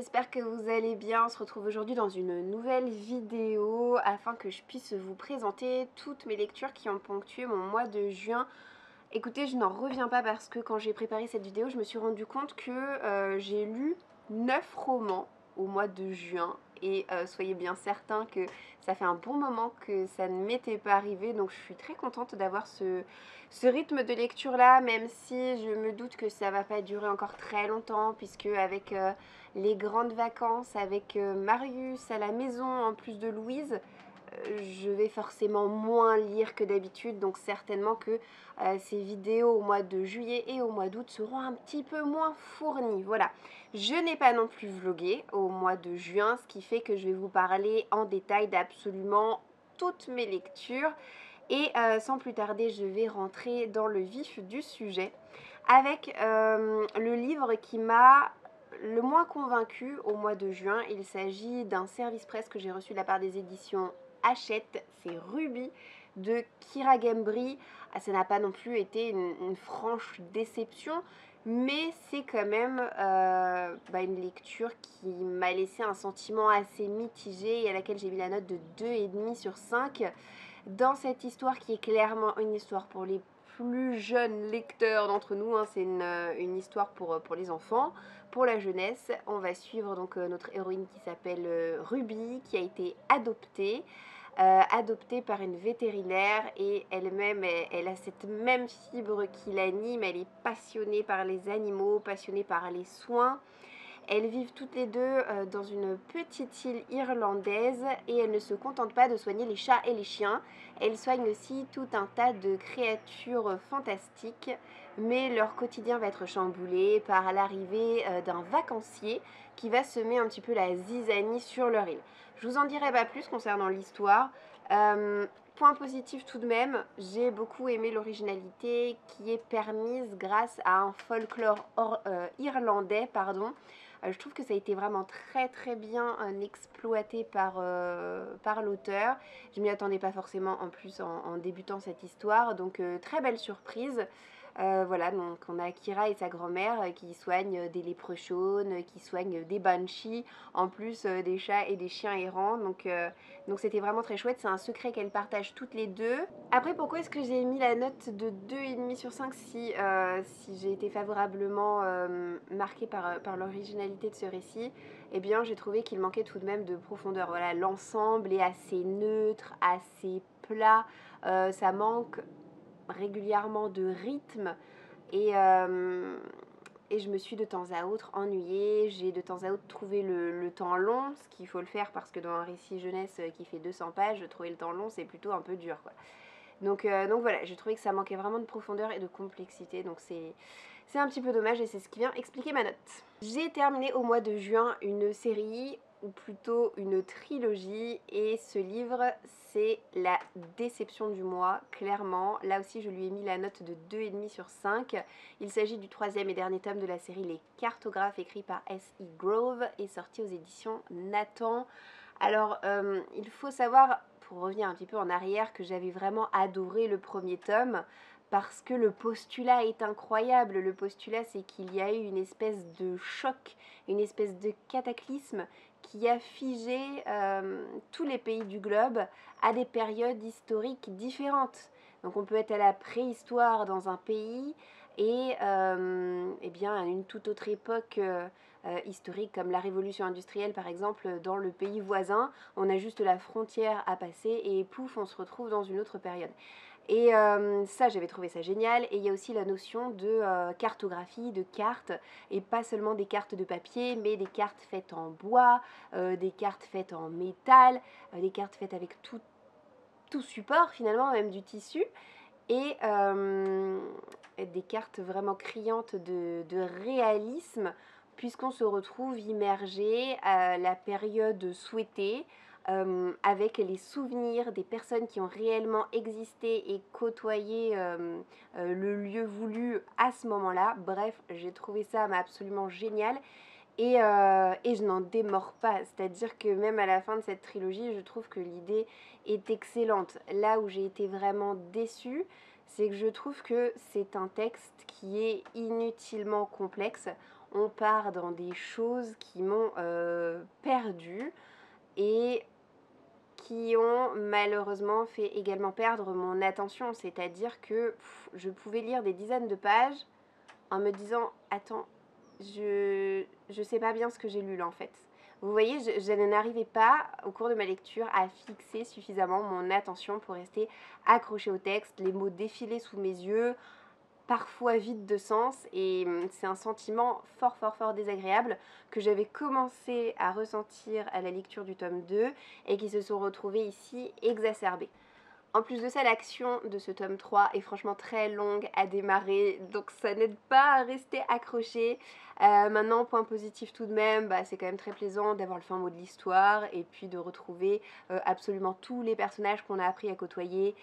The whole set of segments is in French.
j'espère que vous allez bien. On se retrouve aujourd'hui dans une nouvelle vidéo afin que je puisse vous présenter toutes mes lectures qui ont ponctué mon mois de juin. Écoutez, je n'en reviens pas parce que quand j'ai préparé cette vidéo, je me suis rendu compte que j'ai lu 9 romans au mois de juin et soyez bien certains que ça fait un bon moment que ça ne m'était pas arrivé, donc je suis très contente d'avoir ce rythme de lecture là, même si je me doute que ça va pas durer encore très longtemps, puisque avec les grandes vacances, avec Marius à la maison en plus de Louise, je vais forcément moins lire que d'habitude, donc certainement que ces vidéos au mois de juillet et au mois d'août seront un petit peu moins fournies. Voilà, je n'ai pas non plus vlogué au mois de juin, ce qui fait que je vais vous parler en détail d'absolument toutes mes lectures. Et sans plus tarder, je vais rentrer dans le vif du sujet avec le livre qui m'a le moins convaincu au mois de juin. Il s'agit d'un service presse que j'ai reçu de la part des éditions Hachette, c'est Ruby de Kira Gembry. Ça n'a pas non plus été une franche déception, mais c'est quand même une lecture qui m'a laissé un sentiment assez mitigé et à laquelle j'ai mis la note de 2,5 sur 5. Dans cette histoire qui est clairement une histoire pour les plus jeunes lecteurs d'entre nous, hein, c'est une histoire pour les enfants, pour la jeunesse. On va suivre donc notre héroïne qui s'appelle Ruby, qui a été adoptée par une vétérinaire, et elle-même, elle a cette même fibre qui l'anime. Elle est passionnée par les animaux, passionnée par les soins. Elles vivent toutes les deux dans une petite île irlandaise et elles ne se contentent pas de soigner les chats et les chiens. Elles soignent aussi tout un tas de créatures fantastiques, mais leur quotidien va être chamboulé par l'arrivée d'un vacancier qui va semer un petit peu la zizanie sur leur île. Je vous en dirai pas plus concernant l'histoire. Point positif tout de même, j'ai beaucoup aimé l'originalité qui est permise grâce à un folklore irlandais, pardon. Je trouve que ça a été vraiment très bien exploité par l'auteur. Je m'y attendais pas forcément en plus en débutant cette histoire, donc très belle surprise. Voilà, donc on a Kira et sa grand-mère qui soignent des léprechaunes, qui soignent des banshees, en plus des chats et des chiens errants. Donc c'était vraiment très chouette, c'est un secret qu'elles partagent toutes les deux. Après, pourquoi est-ce que j'ai mis la note de 2,5 sur 5 si j'ai été favorablement marquée par l'originalité de ce récit? Eh bien, j'ai trouvé qu'il manquait tout de même de profondeur. Voilà, l'ensemble est assez neutre, assez plat, ça manque régulièrement de rythme et je me suis de temps à autre ennuyée. J'ai de temps à autre trouvé le temps long, ce qu'il faut le faire parce que dans un récit jeunesse qui fait 200 pages, trouver le temps long c'est plutôt un peu dur, quoi. Donc voilà, j'ai trouvé que ça manquait vraiment de profondeur et de complexité, donc c'est un petit peu dommage et c'est ce qui vient expliquer ma note. J'ai terminé au mois de juin une série, ou plutôt une trilogie, et ce livre c'est la déception du mois, clairement. Là aussi je lui ai mis la note de 2,5 sur 5. Il s'agit du troisième et dernier tome de la série Les Cartographes, écrit par S.E. Grove et sorti aux éditions Nathan. Alors il faut savoir, pour revenir un petit peu en arrière, que j'avais vraiment adoré le premier tome parce que le postulat est incroyable. Le postulat, c'est qu'il y a eu une espèce de choc, une espèce de cataclysme qui a figé tous les pays du globe à des périodes historiques différentes. Donc on peut être à la préhistoire dans un pays et eh bien à une toute autre époque historique comme la révolution industrielle par exemple dans le pays voisin. On a juste la frontière à passer et pouf, on se retrouve dans une autre période. Et ça, j'avais trouvé ça génial. Et il y a aussi la notion de cartographie, de cartes, et pas seulement des cartes de papier, mais des cartes faites en bois, des cartes faites en métal, des cartes faites avec tout support finalement, même du tissu. Et des cartes vraiment criantes de réalisme, puisqu'on se retrouve immergé à la période souhaitée, avec les souvenirs des personnes qui ont réellement existé et côtoyé le lieu voulu à ce moment-là. Bref, j'ai trouvé ça absolument génial. Et je n'en démords pas, c'est-à-dire que même à la fin de cette trilogie, je trouve que l'idée est excellente. Là où j'ai été vraiment déçue, c'est que je trouve que c'est un texte qui est inutilement complexe. on part dans des choses qui m'ont perdue et qui ont malheureusement fait également perdre mon attention. C'est-à-dire que je pouvais lire des dizaines de pages en me disant « Attends, je sais pas bien ce que j'ai lu là en fait ». Vous voyez, je n'arrivais pas au cours de ma lecture à fixer suffisamment mon attention pour rester accrochée au texte. Les mots défilaient sous mes yeux, parfois vide de sens, et c'est un sentiment fort fort fort désagréable que j'avais commencé à ressentir à la lecture du tome 2 et qui se sont retrouvés ici exacerbés. En plus de ça, l'action de ce tome 3 est franchement très longue à démarrer, donc ça n'aide pas à rester accroché. Maintenant, point positif tout de même, c'est quand même très plaisant d'avoir le fin mot de l'histoire et puis de retrouver absolument tous les personnages qu'on a appris à côtoyer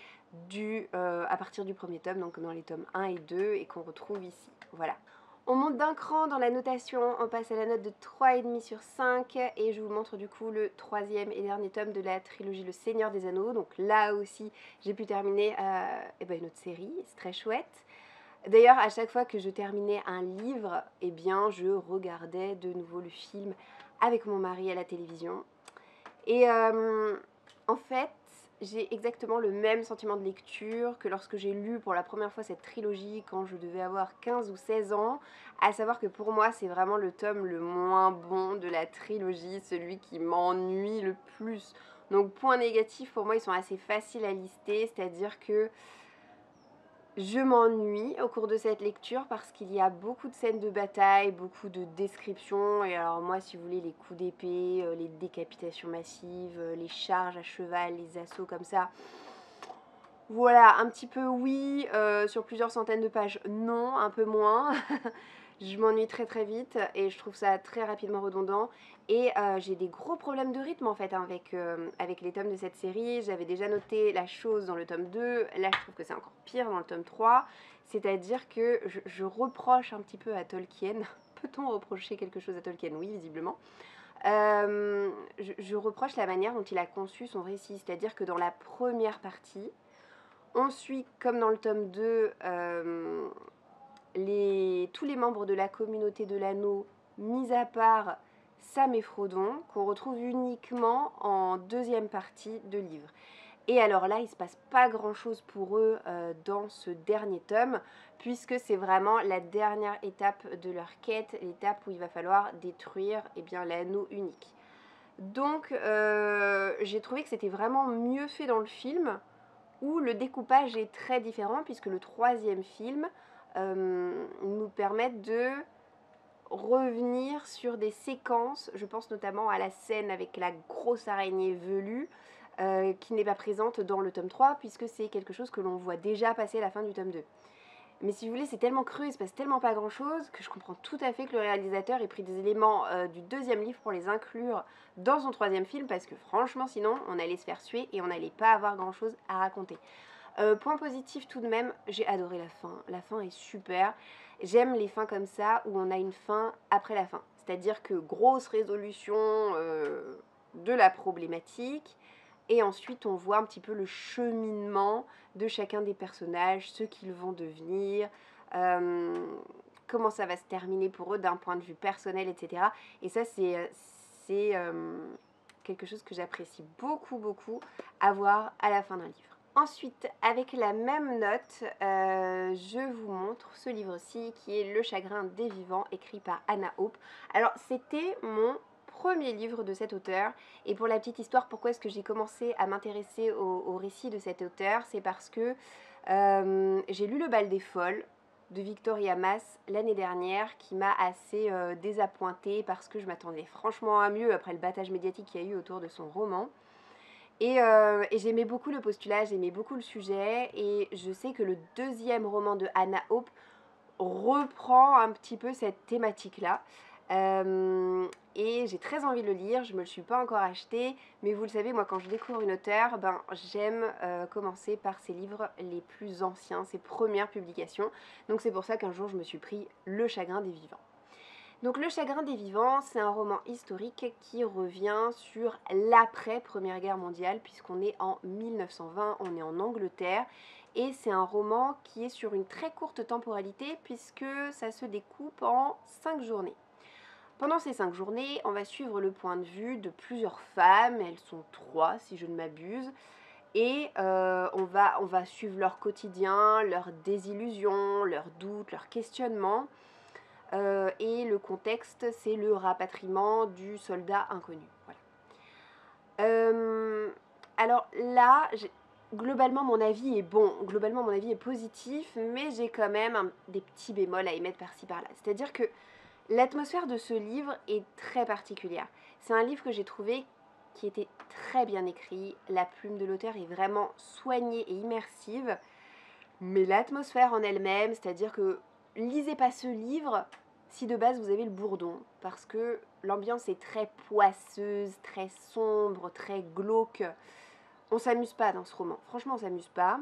à partir du premier tome, donc dans les tomes 1 et 2 et qu'on retrouve ici. Voilà. On monte d'un cran dans la notation, on passe à la note de 3,5 sur 5 et je vous montre du coup le troisième et dernier tome de la trilogie Le Seigneur des Anneaux. Donc là aussi j'ai pu terminer une autre série, c'est très chouette. D'ailleurs à chaque fois que je terminais un livre, je regardais de nouveau le film avec mon mari à la télévision. Et en fait, j'ai exactement le même sentiment de lecture que lorsque j'ai lu pour la première fois cette trilogie quand je devais avoir 15 ou 16 ans, à savoir que pour moi c'est vraiment le tome le moins bon de la trilogie, celui qui m'ennuie le plus. Donc point négatif, pour moi ils sont assez faciles à lister, c'est-à-dire que je m'ennuie au cours de cette lecture parce qu'il y a beaucoup de scènes de bataille, beaucoup de descriptions. Et alors moi, si vous voulez, les coups d'épée, les décapitations massives, les charges à cheval, les assauts comme ça. Voilà, un petit peu oui, sur plusieurs centaines de pages non, un peu moins. Je m'ennuie très très vite et je trouve ça très rapidement redondant. Et j'ai des gros problèmes de rythme en fait avec les tomes de cette série. J'avais déjà noté la chose dans le tome 2, là je trouve que c'est encore pire dans le tome 3. C'est-à-dire que je reproche un petit peu à Tolkien. Peut-on reprocher quelque chose à Tolkien? Oui, visiblement. Je reproche la manière dont il a conçu son récit. C'est-à-dire que dans la première partie, on suit, comme dans le tome 2, tous les membres de la communauté de l'anneau, mis à part Sam et Frodon, qu'on retrouve uniquement en deuxième partie de livre. Et alors là, il ne se passe pas grand-chose pour eux dans ce dernier tome, puisque c'est vraiment la dernière étape de leur quête, l'étape où il va falloir détruire l'anneau unique. Donc j'ai trouvé que c'était vraiment mieux fait dans le film, où le découpage est très différent, puisque le troisième film nous permet de revenir sur des séquences, je pense notamment à la scène avec la grosse araignée velue, qui n'est pas présente dans le tome 3, puisque c'est quelque chose que l'on voit déjà passer à la fin du tome 2. Mais si vous voulez, c'est tellement cru, il se passe tellement pas grand chose que je comprends tout à fait que le réalisateur ait pris des éléments du deuxième livre pour les inclure dans son troisième film, parce que franchement sinon on allait se faire suer et on n'allait pas avoir grand chose à raconter. Point positif tout de même, j'ai adoré la fin est super. J'aime les fins comme ça où on a une fin après la fin, c'est-à-dire que grosse résolution de la problématique. Et ensuite, on voit un petit peu le cheminement de chacun des personnages, ce qu'ils vont devenir, comment ça va se terminer pour eux d'un point de vue personnel, etc. Et ça, c'est quelque chose que j'apprécie beaucoup, beaucoup à voir à la fin d'un livre. Ensuite, avec la même note, je vous montre ce livre-ci qui est Le Chagrin des Vivants, écrit par Anna Hope. Alors, c'était mon premier livre de cet auteur, et pour la petite histoire, pourquoi est-ce que j'ai commencé à m'intéresser au récit de cet auteur, c'est parce que j'ai lu Le Bal des Folles de Victoria Mass l'année dernière, qui m'a assez désappointée parce que je m'attendais franchement à mieux après le battage médiatique qu'il y a eu autour de son roman. Et j'aimais beaucoup le postulat, j'aimais beaucoup le sujet, et je sais que le deuxième roman de Anna Hope reprend un petit peu cette thématique-là. Et j'ai très envie de le lire, je ne me le suis pas encore acheté, mais vous le savez, moi quand je découvre une auteure, j'aime commencer par ses livres les plus anciens, ses premières publications. Donc c'est pour ça qu'un jour je me suis pris Le Chagrin des Vivants. Donc Le Chagrin des Vivants, c'est un roman historique qui revient sur l'après Première Guerre mondiale, puisqu'on est en 1920, on est en Angleterre, et c'est un roman qui est sur une très courte temporalité, puisque ça se découpe en 5 journées. Pendant ces 5 journées, on va suivre le point de vue de plusieurs femmes, elles sont 3 si je ne m'abuse, et on va suivre leur quotidien, leurs désillusions, leurs doutes, leurs questionnements. Et le contexte, c'est le rapatriement du soldat inconnu. Voilà. Alors là, globalement mon avis est bon, globalement mon avis est positif, mais j'ai quand même des petits bémols à émettre par-ci par-là. C'est-à-dire que l'atmosphère de ce livre est très particulière. C'est un livre que j'ai trouvé qui était très bien écrit, la plume de l'auteur est vraiment soignée et immersive, mais l'atmosphère en elle-même, c'est-à-dire que lisez pas ce livre si de base vous avez le bourdon, parce que l'ambiance est très poisseuse, très sombre, très glauque. On s'amuse pas dans ce roman, franchement on s'amuse pas.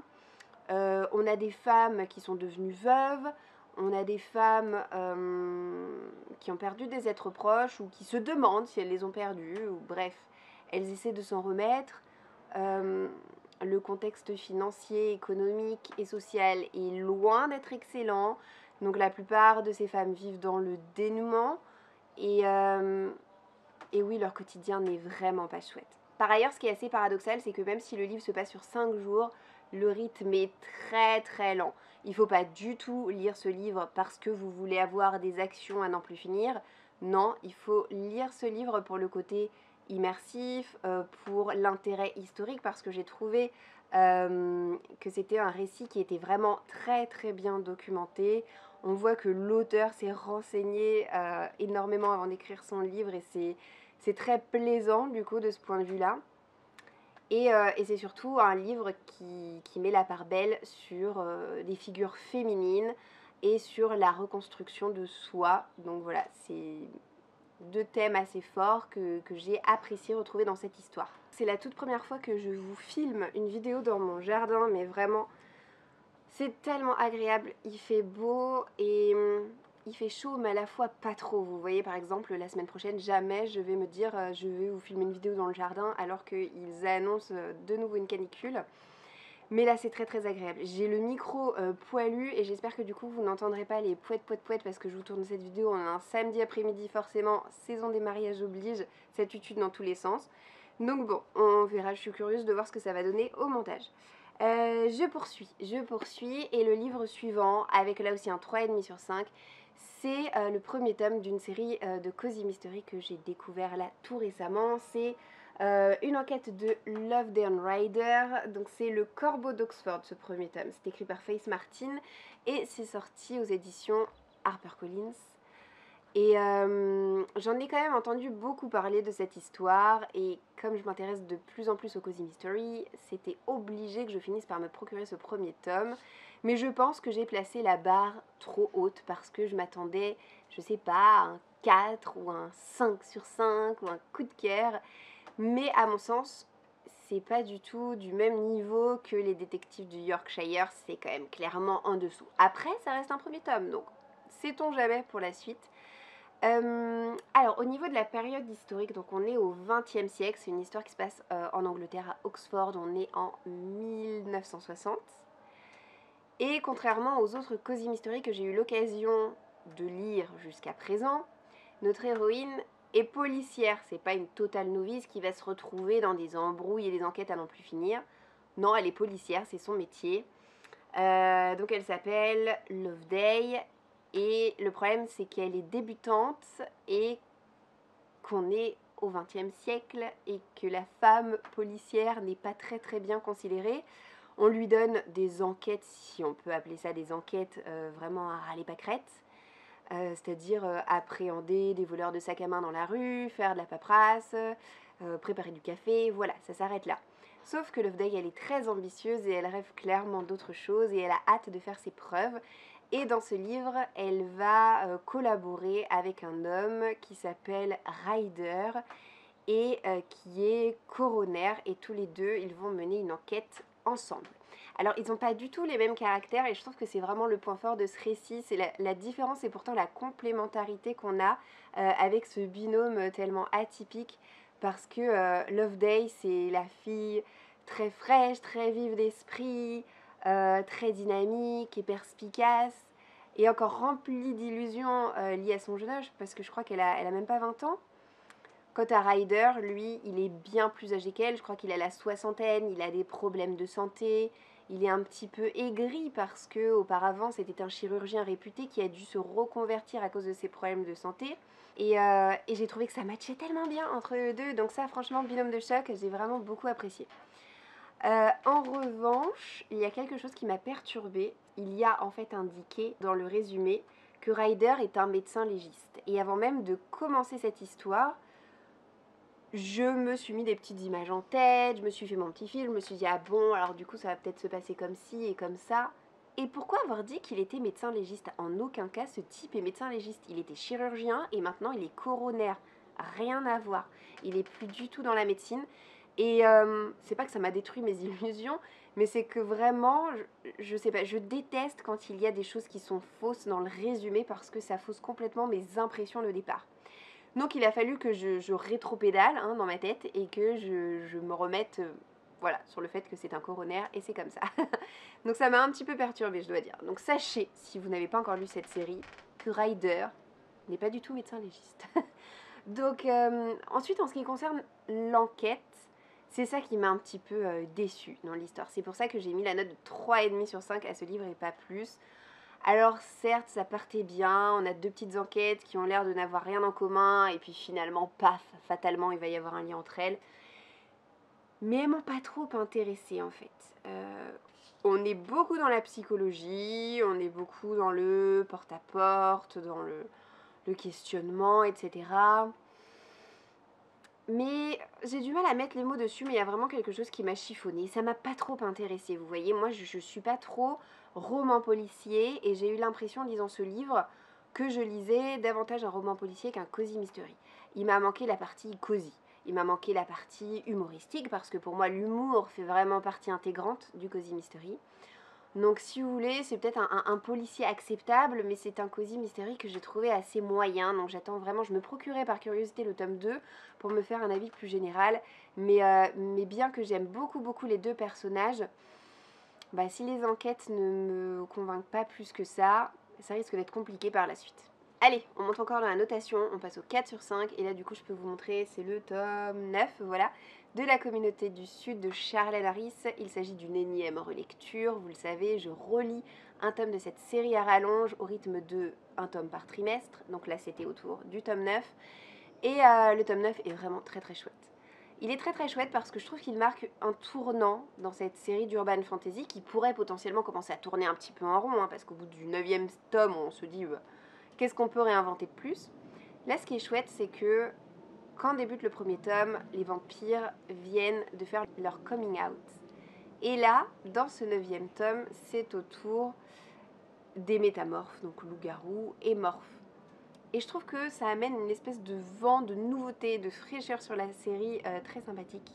On a des femmes qui sont devenues veuves, on a des femmes qui ont perdu des êtres proches ou qui se demandent si elles les ont perdus, ou bref, elles essaient de s'en remettre. Le contexte financier, économique et social est loin d'être excellent. Donc la plupart de ces femmes vivent dans le dénuement et oui, leur quotidien n'est vraiment pas chouette. Par ailleurs, ce qui est assez paradoxal, c'est que même si le livre se passe sur 5 jours, le rythme est très très lent. Il ne faut pas du tout lire ce livre parce que vous voulez avoir des actions à n'en plus finir. Non, il faut lire ce livre pour le côté immersif, pour l'intérêt historique, parce que j'ai trouvé que c'était un récit qui était vraiment très très bien documenté. On voit que l'auteur s'est renseigné énormément avant d'écrire son livre et c'est très plaisant du coup de ce point de vue-là. Et c'est surtout un livre qui met la part belle sur des figures féminines et sur la reconstruction de soi. Donc voilà, c'est 2 thèmes assez forts que j'ai apprécié retrouver dans cette histoire. C'est la toute première fois que je vous filme une vidéo dans mon jardin, mais vraiment, c'est tellement agréable. Il fait beau et il fait chaud, mais à la fois pas trop. Vous voyez, par exemple, la semaine prochaine, jamais je vais me dire je vais vous filmer une vidéo dans le jardin alors qu'ils annoncent de nouveau une canicule. Mais là, c'est très très agréable. J'ai le micro poilu et j'espère que du coup, vous n'entendrez pas les pouettes parce que je vous tourne cette vidéo en un samedi après-midi forcément. Saison des mariages oblige, ça tutue dans tous les sens. Donc bon, on verra, je suis curieuse de voir ce que ça va donner au montage. Je poursuis et le livre suivant, avec là aussi un 3,5 sur 5, c'est le premier tome d'une série de Cozy Mystery que j'ai découvert là tout récemment. C'est une enquête de Loveday Rider, donc c'est Le Corbeau d'Oxford ce premier tome. C'est écrit par Faith Martin et c'est sorti aux éditions HarperCollins. Et j'en ai quand même entendu beaucoup parler de cette histoire et comme je m'intéresse de plus en plus au Cozy Mystery, c'était obligé que je finisse par me procurer ce premier tome. Mais je pense que j'ai placé la barre trop haute parce que je m'attendais, je sais pas, à un 4 ou un 5 sur 5 ou un coup de cœur. Mais à mon sens, c'est pas du tout du même niveau que les détectives du Yorkshire, c'est quand même clairement en dessous. Après, ça reste un premier tome, donc sait-on jamais pour la suite. Alors au niveau de la période historique, donc on est au XXe siècle, c'est une histoire qui se passe en Angleterre, à Oxford, on est en 1960. Et contrairement aux autres Cozy Mystery que j'ai eu l'occasion de lire jusqu'à présent, notre héroïne est policière, c'est pas une totale novice qui va se retrouver dans des embrouilles et des enquêtes à n'en plus finir. Non, elle est policière, c'est son métier. Donc elle s'appelle Loveday. Et le problème, c'est qu'elle est débutante et qu'on est au XXe siècle et que la femme policière n'est pas très très bien considérée. On lui donne des enquêtes, si on peut appeler ça des enquêtes, vraiment à râler pâquerette. C'est-à-dire appréhender des voleurs de sac à main dans la rue, faire de la paperasse, préparer du café, voilà, ça s'arrête là. Sauf que Loveday, elle est très ambitieuse et elle rêve clairement d'autre chose et elle a hâte de faire ses preuves. Et dans ce livre, elle va collaborer avec un homme qui s'appelle Ryder et qui est coroner. Et tous les deux, ils vont mener une enquête ensemble. Alors ils n'ont pas du tout les mêmes caractères et je trouve que c'est vraiment le point fort de ce récit, c'est la différence et pourtant la complémentarité qu'on a avec ce binôme tellement atypique parce que Loveday c'est la fille très fraîche, très vive d'esprit, très dynamique et perspicace et encore remplie d'illusions liées à son jeune âge parce que je crois elle a même pas 20 ans. Quant à Ryder, lui, il est bien plus âgé qu'elle, je crois qu'il a la soixantaine, il a des problèmes de santé, il est un petit peu aigri parce que auparavant c'était un chirurgien réputé qui a dû se reconvertir à cause de ses problèmes de santé. Et j'ai trouvé que ça matchait tellement bien entre eux deux, donc ça franchement, binôme de choc, j'ai vraiment beaucoup apprécié. En revanche, il y a quelque chose qui m'a perturbée. Il y a en fait indiqué dans le résumé que Ryder est un médecin légiste. Et avant même de commencer cette histoire, je me suis mis des petites images en tête, je me suis fait mon petit film, je me suis dit ah bon, alors du coup ça va peut-être se passer comme ci et comme ça. Et pourquoi avoir dit qu'il était médecin légiste? En aucun cas ce type est médecin légiste. Il était chirurgien et maintenant il est coroner. Rien à voir. Il est plus du tout dans la médecine. Et c'est pas que ça m'a détruit mes illusions, mais c'est que vraiment, je sais pas, je déteste quand il y a des choses qui sont fausses dans le résumé parce que ça fausse complètement mes impressions de départ. Donc il a fallu que je rétropédale dans ma tête et que je me remette voilà, sur le fait que c'est un coroner et c'est comme ça. Donc ça m'a un petit peu perturbée, je dois dire. Donc sachez, si vous n'avez pas encore lu cette série, que Ryder n'est pas du tout médecin légiste. Donc ensuite, en ce qui concerne l'enquête, c'est ça qui m'a un petit peu déçue dans l'histoire. C'est pour ça que j'ai mis la note de 3,5 sur 5 à ce livre et pas plus. Alors certes, ça partait bien, on a deux petites enquêtes qui ont l'air de n'avoir rien en commun, et puis finalement, paf, fatalement, il va y avoir un lien entre elles. Mais elles m'ont pas trop intéressée en fait. On est beaucoup dans la psychologie, on est beaucoup dans le porte-à-porte, dans le questionnement, etc. Mais j'ai du mal à mettre les mots dessus, mais il y a vraiment quelque chose qui m'a chiffonné. Ça m'a pas trop intéressée, vous voyez. Moi, je suis pas trop roman policier et j'ai eu l'impression, en lisant ce livre, que je lisais davantage un roman policier qu'un cozy mystery. Il m'a manqué la partie cozy. Il m'a manqué la partie humoristique parce que pour moi, l'humour fait vraiment partie intégrante du cozy mystery. Donc si vous voulez, c'est peut-être un policier acceptable, mais c'est un cozy mystery que j'ai trouvé assez moyen. Donc j'attends vraiment, je me procurais par curiosité le tome 2 pour me faire un avis plus général. Mais bien que j'aime beaucoup les deux personnages, bah, si les enquêtes ne me convainquent pas plus que ça risque d'être compliqué par la suite. Allez, on monte encore dans la notation, on passe au 4 sur 5, et là du coup je peux vous montrer, c'est le tome 9, voilà, de La Communauté du Sud de Charlène Harris. Il s'agit d'une énième relecture, vous le savez, je relis un tome de cette série à rallonge au rythme de un tome par trimestre, donc là c'était autour du tome 9, et le tome 9 est vraiment très chouette. Il est très chouette parce que je trouve qu'il marque un tournant dans cette série d'urban fantasy qui pourrait potentiellement commencer à tourner un petit peu en rond, parce qu'au bout du 9e tome on se dit qu'est-ce qu'on peut réinventer de plus. Là ce qui est chouette c'est que quand débute le premier tome, les vampires viennent de faire leur coming out. Et là, dans ce 9e tome, c'est au tour des métamorphes, donc loup-garou et morphes. Et je trouve que ça amène une espèce de vent de nouveauté, de fraîcheur sur la série très sympathique.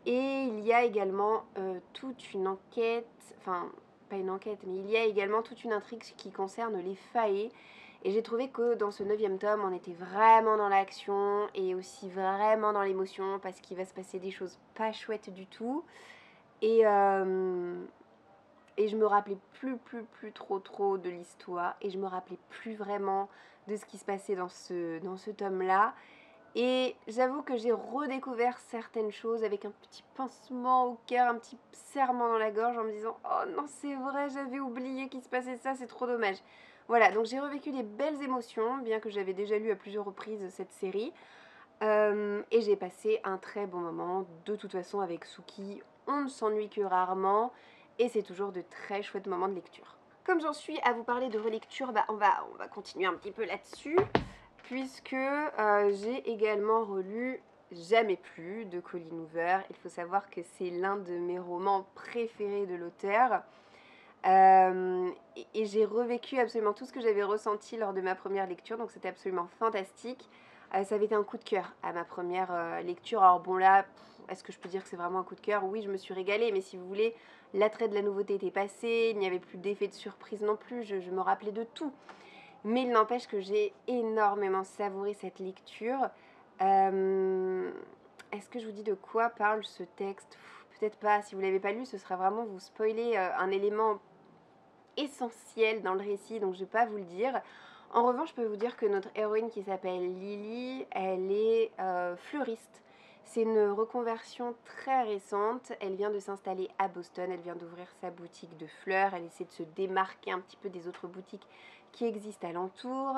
Et il y a également toute une enquête, enfin pas une enquête, mais il y a également toute une intrigue qui concerne les Fae. Et j'ai trouvé que dans ce 9e tome, on était vraiment dans l'action et aussi vraiment dans l'émotion parce qu'il va se passer des choses pas chouettes du tout. Et je me rappelais plus trop de l'histoire et je me rappelais plus vraiment de ce qui se passait dans ce tome-là. Et j'avoue que j'ai redécouvert certaines choses avec un petit pincement au cœur, un petit serrement dans la gorge en me disant « Oh non, c'est vrai, j'avais oublié qu'il se passait ça, c'est trop dommage ». Voilà, donc j'ai revécu des belles émotions, bien que j'avais déjà lu à plusieurs reprises cette série. Et j'ai passé un très bon moment. De toute façon, avec Suki, on ne s'ennuie que rarement. Et c'est toujours de très chouettes moments de lecture. Comme j'en suis à vous parler de relecture, bah on va continuer un petit peu là-dessus. Puisque j'ai également relu Jamais plus de Colleen Hoover. Il faut savoir que c'est l'un de mes romans préférés de l'auteur. Et j'ai revécu absolument tout ce que j'avais ressenti lors de ma première lecture, donc c'était absolument fantastique. Ça avait été un coup de cœur à ma première lecture. Alors bon là, est-ce que je peux dire que c'est vraiment un coup de cœur? Oui, je me suis régalée, mais si vous voulez, l'attrait de la nouveauté était passé, il n'y avait plus d'effet de surprise non plus, je me rappelais de tout. Mais il n'empêche que j'ai énormément savouré cette lecture. Est-ce que je vous dis de quoi parle ce texte? Peut-être pas, si vous ne l'avez pas lu, ce serait vraiment vous spoiler un élément essentiel dans le récit, donc je ne vais pas vous le dire. En revanche, je peux vous dire que notre héroïne qui s'appelle Lily, elle est fleuriste. C'est une reconversion très récente. Elle vient de s'installer à Boston, elle vient d'ouvrir sa boutique de fleurs. Elle essaie de se démarquer un petit peu des autres boutiques qui existent alentour.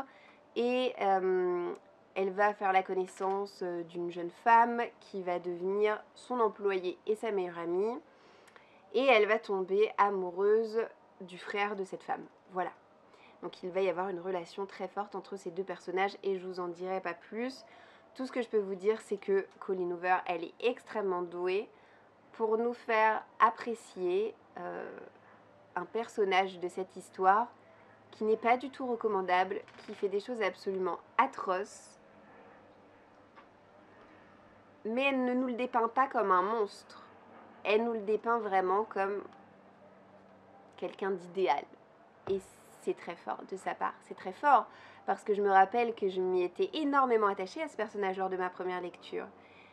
Et elle va faire la connaissance d'une jeune femme qui va devenir son employée et sa meilleure amie. Et elle va tomber amoureuse du frère de cette femme. Voilà. Donc il va y avoir une relation très forte entre ces deux personnages et je vous en dirai pas plus. Tout ce que je peux vous dire, c'est que Colleen Hoover, elle est extrêmement douée pour nous faire apprécier un personnage de cette histoire qui n'est pas du tout recommandable, qui fait des choses absolument atroces, mais elle ne nous le dépeint pas comme un monstre. Elle nous le dépeint vraiment comme quelqu'un d'idéal. Et c'est très fort de sa part, c'est très fort, parce que je me rappelle que je m'y étais énormément attachée à ce personnage lors de ma première lecture.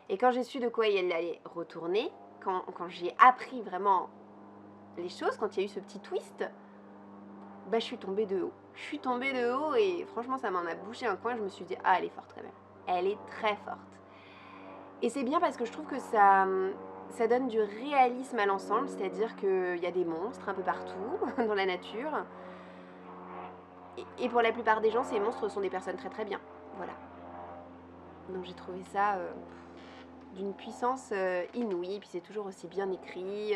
Et quand j'ai su de quoi elle allait retourner, quand j'ai appris vraiment les choses, quand il y a eu ce petit twist, bah je suis tombée de haut. Je suis tombée de haut et franchement ça m'en a bouché un coin, je me suis dit ah elle est forte quand même. Elle est très forte. Et c'est bien parce que je trouve que ça donne du réalisme à l'ensemble, c'est-à-dire qu'il y a des monstres un peu partout dans la nature. Et pour la plupart des gens, ces monstres sont des personnes très très bien. Voilà. Donc j'ai trouvé ça d'une puissance inouïe. Puis c'est toujours aussi bien écrit.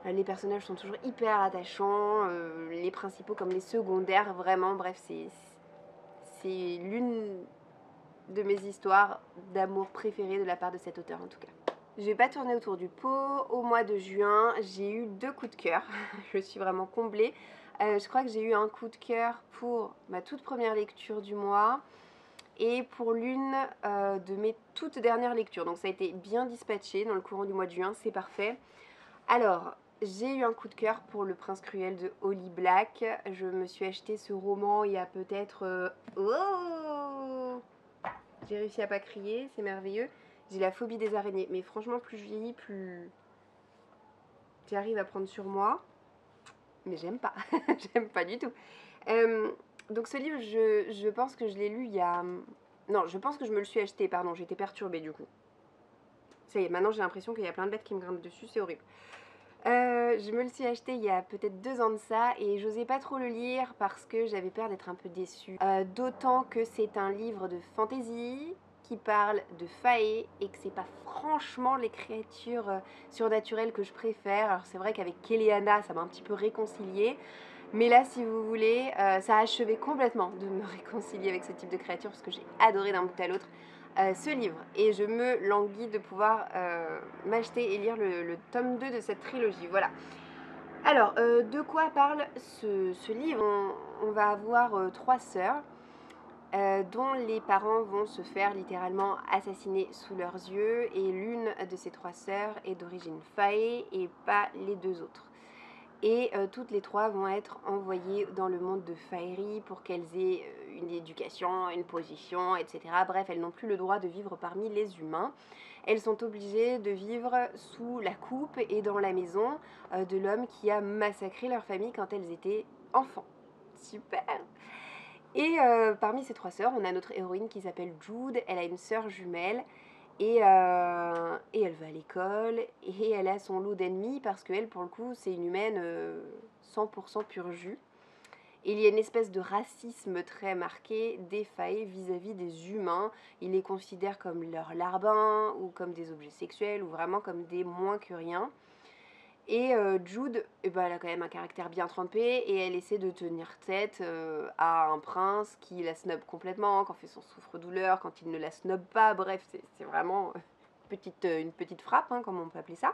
Les personnages sont toujours hyper attachants. Les principaux comme les secondaires, vraiment. Bref, c'est l'une de mes histoires d'amour préférées de la part de cet auteur en tout cas. Je vais pas tourner autour du pot. Au mois de juin, j'ai eu 2 coups de cœur. Je suis vraiment comblée. Je crois que j'ai eu un coup de cœur pour ma toute première lecture du mois et pour l'une de mes toutes dernières lectures. Donc ça a été bien dispatché dans le courant du mois de juin, c'est parfait. Alors, j'ai eu un coup de cœur pour Le Prince Cruel de Holly Black. Je me suis acheté ce roman il y a peut-être... Oh, j'ai réussi à pas crier, c'est merveilleux. J'ai la phobie des araignées, mais franchement, plus je vieillis, plus j'arrive à prendre sur moi. Mais j'aime pas, j'aime pas du tout. Donc ce livre, je pense que je l'ai lu il y a... Non, je pense que je me le suis acheté, pardon, j'étais perturbée du coup. Ça y est, maintenant j'ai l'impression qu'il y a plein de bêtes qui me grimpent dessus, c'est horrible. Je me le suis acheté il y a peut-être 2 ans de ça et j'osais pas trop le lire parce que j'avais peur d'être un peu déçue. D'autant que c'est un livre de fantasy qui parle de fae et que c'est pas franchement les créatures surnaturelles que je préfère. Alors c'est vrai qu'avec Kéléana ça m'a un petit peu réconciliée, mais là si vous voulez, ça a achevé complètement de me réconcilier avec ce type de créature parce que j'ai adoré d'un bout à l'autre ce livre et je me languis de pouvoir m'acheter et lire le tome 2 de cette trilogie. Voilà. Alors, de quoi parle ce livre? On va avoir 3 sœurs dont les parents vont se faire littéralement assassiner sous leurs yeux et l'une de ces 3 sœurs est d'origine fae et pas les 2 autres. Et toutes les 3 vont être envoyées dans le monde de Faerie pour qu'elles aient une éducation, une position, etc. Bref, elles n'ont plus le droit de vivre parmi les humains. Elles sont obligées de vivre sous la coupe et dans la maison de l'homme qui a massacré leur famille quand elles étaient enfants. Super! Et parmi ces 3 sœurs, on a notre héroïne qui s'appelle Jude. Elle a une sœur jumelle. Et elle va à l'école et elle a son lot d'ennemis parce qu'elle, pour le coup, c'est une humaine 100% pur jus. Et il y a une espèce de racisme très marqué des fae vis-à-vis des humains. Ils les considèrent comme leurs larbins ou comme des objets sexuels ou vraiment comme des moins que rien. Et Jude, elle a quand même un caractère bien trempé et elle essaie de tenir tête à un prince qui la snob complètement, quand fait son souffre-douleur, quand il ne la snob pas. Bref, c'est vraiment une petite frappe, hein, comme on peut appeler ça.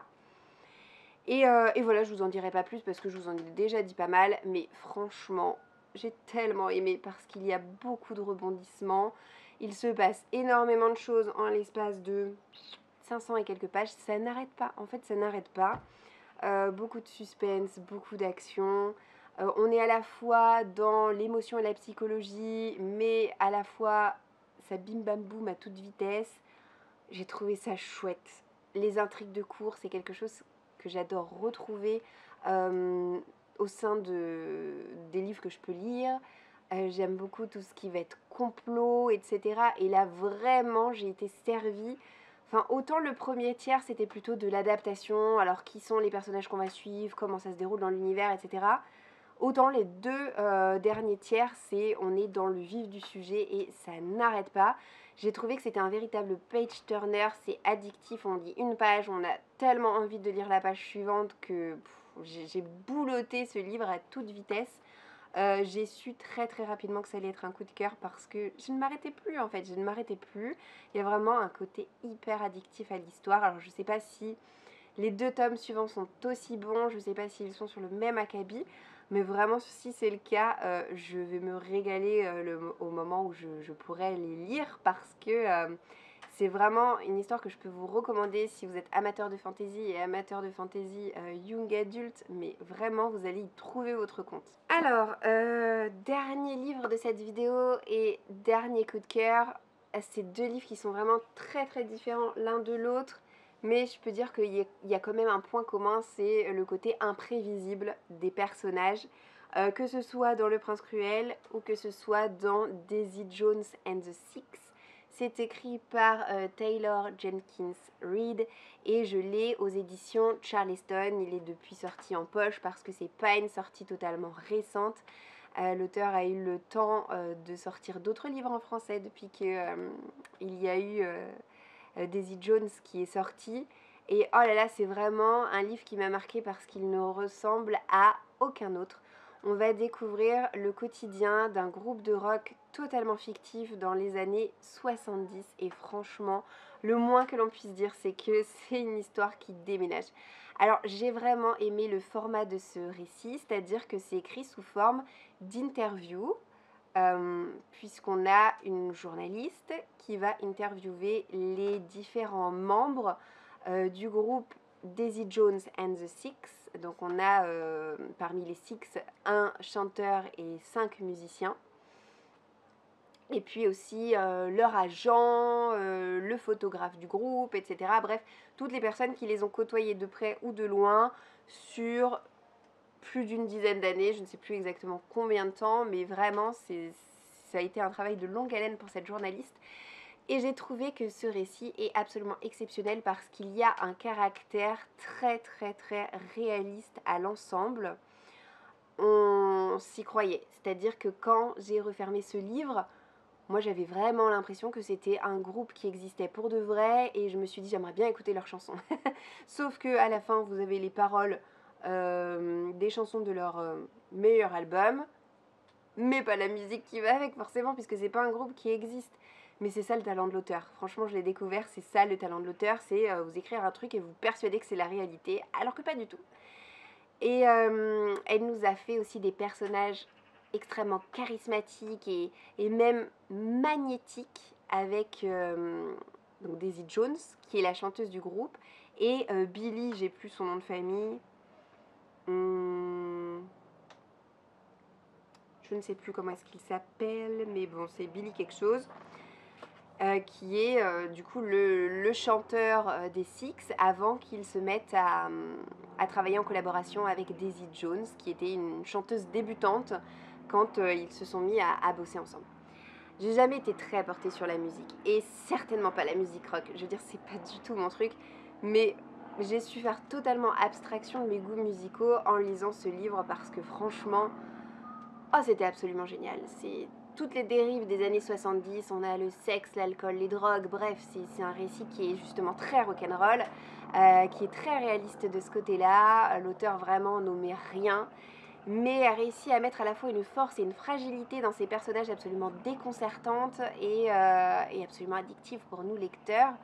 Et voilà, je vous en dirai pas plus parce que je vous en ai déjà dit pas mal, mais franchement, j'ai tellement aimé parce qu'il y a beaucoup de rebondissements. Il se passe énormément de choses en l'espace de 500 et quelques pages, ça n'arrête pas, en fait ça n'arrête pas. Beaucoup de suspense, beaucoup d'action. On est à la fois dans l'émotion et la psychologie, mais à la fois ça bim bam boum à toute vitesse. J'ai trouvé ça chouette. Les intrigues de cours, c'est quelque chose que j'adore retrouver euh, au sein des livres que je peux lire. J'aime beaucoup tout ce qui va être complot, etc. Et là, vraiment, j'ai été servie. Enfin, autant le premier tiers, c'était plutôt de l'adaptation, alors qui sont les personnages qu'on va suivre, comment ça se déroule dans l'univers, etc. Autant les deux derniers tiers, on est dans le vif du sujet et ça n'arrête pas. J'ai trouvé que c'était un véritable page turner, c'est addictif, on lit une page, on a tellement envie de lire la page suivante que j'ai bouloté ce livre à toute vitesse. J'ai su très très rapidement que ça allait être un coup de cœur parce que je ne m'arrêtais plus en fait, je ne m'arrêtais plus. Il y a vraiment un côté hyper addictif à l'histoire. Alors je sais pas si les 2 tomes suivants sont aussi bons, je sais pas s'ils sont sur le même acabit, mais vraiment si c'est le cas, je vais me régaler au moment où je pourrai les lire parce que c'est vraiment une histoire que je peux vous recommander si vous êtes amateur de fantasy et amateur de fantasy young adult, mais vraiment vous allez y trouver votre compte. Alors, dernier livre de cette vidéo et dernier coup de cœur, c'est 2 livres qui sont vraiment très très différents l'un de l'autre, mais je peux dire qu'il y a quand même un point commun, c'est le côté imprévisible des personnages, que ce soit dans Le Prince Cruel ou que ce soit dans Daisy Jones and the Six. C'est écrit par Taylor Jenkins Reid et je l'ai aux éditions Charleston. Il est depuis sorti en poche parce que c'est pas une sortie totalement récente. L'auteur a eu le temps de sortir d'autres livres en français depuis qu'il y a eu Daisy Jones qui est sorti. Et oh là là, c'est vraiment un livre qui m'a marqué parce qu'il ne ressemble à aucun autre. On va découvrir le quotidien d'un groupe de rock totalement fictif dans les années 70 et franchement, le moins que l'on puisse dire, c'est que c'est une histoire qui déménage. Alors, j'ai vraiment aimé le format de ce récit, c'est-à-dire que c'est écrit sous forme d'interview, puisqu'on a une journaliste qui va interviewer les différents membres du groupe Daisy Jones and the Six. Donc on a parmi les Six un chanteur et 5 musiciens. Et puis aussi leur agent, le photographe du groupe, etc. Bref, toutes les personnes qui les ont côtoyés de près ou de loin sur plus d'une dizaine d'années, je ne sais plus exactement combien de temps, mais vraiment ça a été un travail de longue haleine pour cette journaliste. Et j'ai trouvé que ce récit est absolument exceptionnel parce qu'il y a un caractère très très très réaliste à l'ensemble. On s'y croyait, c'est-à-dire que quand j'ai refermé ce livre, moi j'avais vraiment l'impression que c'était un groupe qui existait pour de vrai et je me suis dit j'aimerais bien écouter leurs chansons. Sauf que à la fin vous avez les paroles des chansons de leur meilleur album, mais pas la musique qui va avec forcément puisque c'est pas un groupe qui existe. Mais c'est ça le talent de l'auteur. Franchement, je l'ai découvert, c'est ça le talent de l'auteur, c'est vous écrire un truc et vous persuader que c'est la réalité, alors que pas du tout. Et elle nous a fait aussi des personnages extrêmement charismatiques et même magnétiques avec donc Daisy Jones, qui est la chanteuse du groupe, et Billy, j'ai plus son nom de famille. Je ne sais plus comment est-ce qu'il s'appelle, mais bon, c'est Billy quelque chose. Qui est du coup le chanteur des Six avant qu'il se mette à travailler en collaboration avec Daisy Jones, qui était une chanteuse débutante quand ils se sont mis à bosser ensemble. J'ai jamais été très portée sur la musique, et certainement pas la musique rock. Je veux dire, c'est pas du tout mon truc, mais j'ai su faire totalement abstraction de mes goûts musicaux en lisant ce livre parce que franchement, oh, c'était absolument génial. C'est toutes les dérives des années 70, on a le sexe, l'alcool, les drogues, bref, c'est un récit qui est justement très rock'n'roll, qui est très réaliste de ce côté-là. L'auteur vraiment n'omet rien, mais a réussi à mettre à la fois une force et une fragilité dans ses personnages absolument déconcertantes et absolument addictives pour nous lecteurs.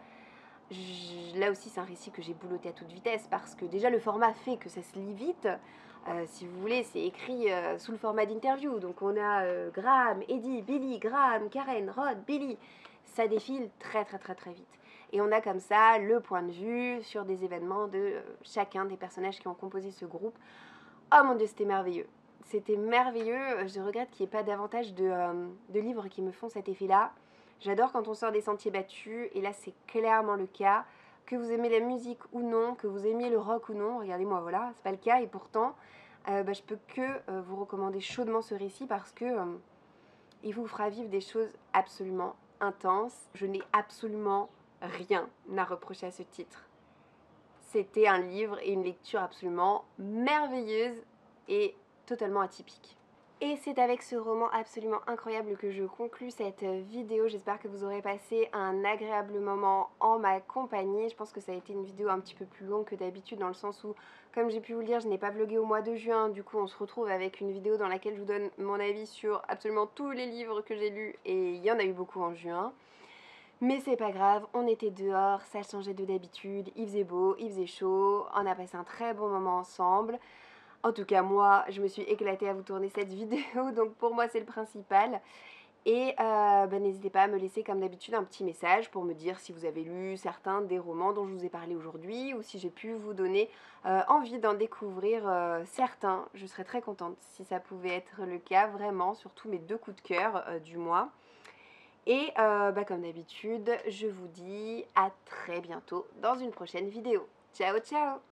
Là aussi, c'est un récit que j'ai bouloté à toute vitesse parce que déjà le format fait que ça se lit vite. Si vous voulez, c'est écrit sous le format d'interview. Donc on a Graham, Eddie, Billy, Graham, Karen, Rod, Billy. Ça défile très très très très vite. Et on a comme ça le point de vue sur des événements de chacun des personnages qui ont composé ce groupe. Oh mon dieu, c'était merveilleux. C'était merveilleux. Je regrette qu'il n'y ait pas davantage de livres qui me font cet effet-là. J'adore quand on sort des sentiers battus, et là c'est clairement le cas. Que vous aimez la musique ou non, que vous aimiez le rock ou non, regardez-moi, voilà, c'est pas le cas. Et pourtant, je peux que vous recommander chaudement ce récit parce que il vous fera vivre des choses absolument intenses. Je n'ai absolument rien à reprocher à ce titre. C'était un livre et une lecture absolument merveilleuse et totalement atypique. Et c'est avec ce roman absolument incroyable que je conclus cette vidéo. J'espère que vous aurez passé un agréable moment en ma compagnie. Je pense que ça a été une vidéo un petit peu plus longue que d'habitude dans le sens où, comme j'ai pu vous le dire, je n'ai pas vlogué au mois de juin. Du coup, on se retrouve avec une vidéo dans laquelle je vous donne mon avis sur absolument tous les livres que j'ai lus, et il y en a eu beaucoup en juin. Mais c'est pas grave, on était dehors, ça changeait de d'habitude, il faisait beau, il faisait chaud, on a passé un très bon moment ensemble. En tout cas, moi, je me suis éclatée à vous tourner cette vidéo, donc pour moi, c'est le principal. Et n'hésitez pas à me laisser, comme d'habitude, un petit message pour me dire si vous avez lu certains des romans dont je vous ai parlé aujourd'hui, ou si j'ai pu vous donner envie d'en découvrir certains. Je serais très contente si ça pouvait être le cas, vraiment, surtout mes 2 coups de cœur du mois. Et comme d'habitude, je vous dis à très bientôt dans une prochaine vidéo. Ciao ciao!